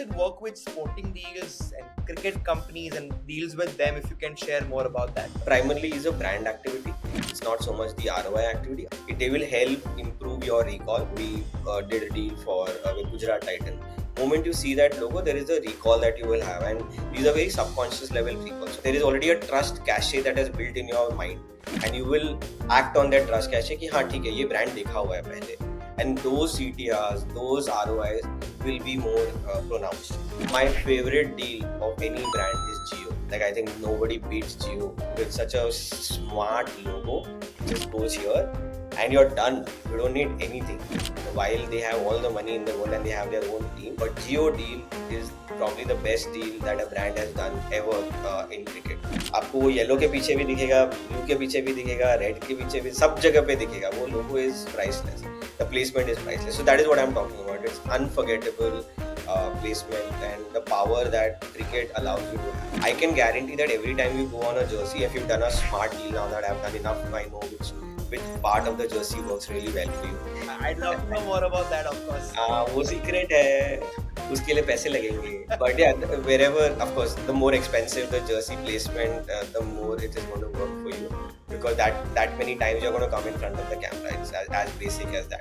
it work with sporting deals and cricket companies and deals with them? If you can share more about that. Primarily is a brand activity. It's not so much the ROI activity. It will help improve your recall. We did a deal for with Gujarat Titan. Moment you see that logo, there is a recall that you will have, and these are very subconscious level recall. So there is already a trust cachet that is built in your mind, and you will act on that trust cachet कि हाँ ठीक है ये brand देखा हुआ है पहले, and those CTRs, those ROIs will be more pronounced. My favorite deal of any brand is Jio. Like I think nobody beats Jio with such a smart logo. Just goes here and you're done. You don't need anything. While they have all the money in the world and they have their own team, but Jio deal is probably the best deal that a brand has done ever in cricket. आपको वो yellow के पीछे भी दिखेगा, blue के पीछे भी दिखेगा, रेड के पीछे भी, सब जगह पे दिखेगा. वो लोगो is priceless. The placement is priceless. So that is what I'm talking about. It's unforgettable placement and the power that cricket allows you to have. I can guarantee that every time you go on a jersey, if you've done a smart deal, now that I've done enough, I know which part of the jersey works really well for you. I'd love to know more about that, of course. वो secret है, उसके लिए पैसे लगेंगे. But yeah, wherever, of course, the more expensive the jersey placement, the more it is going to work for you. Because that many times you're going to come in front of the camera. It's as basic as that.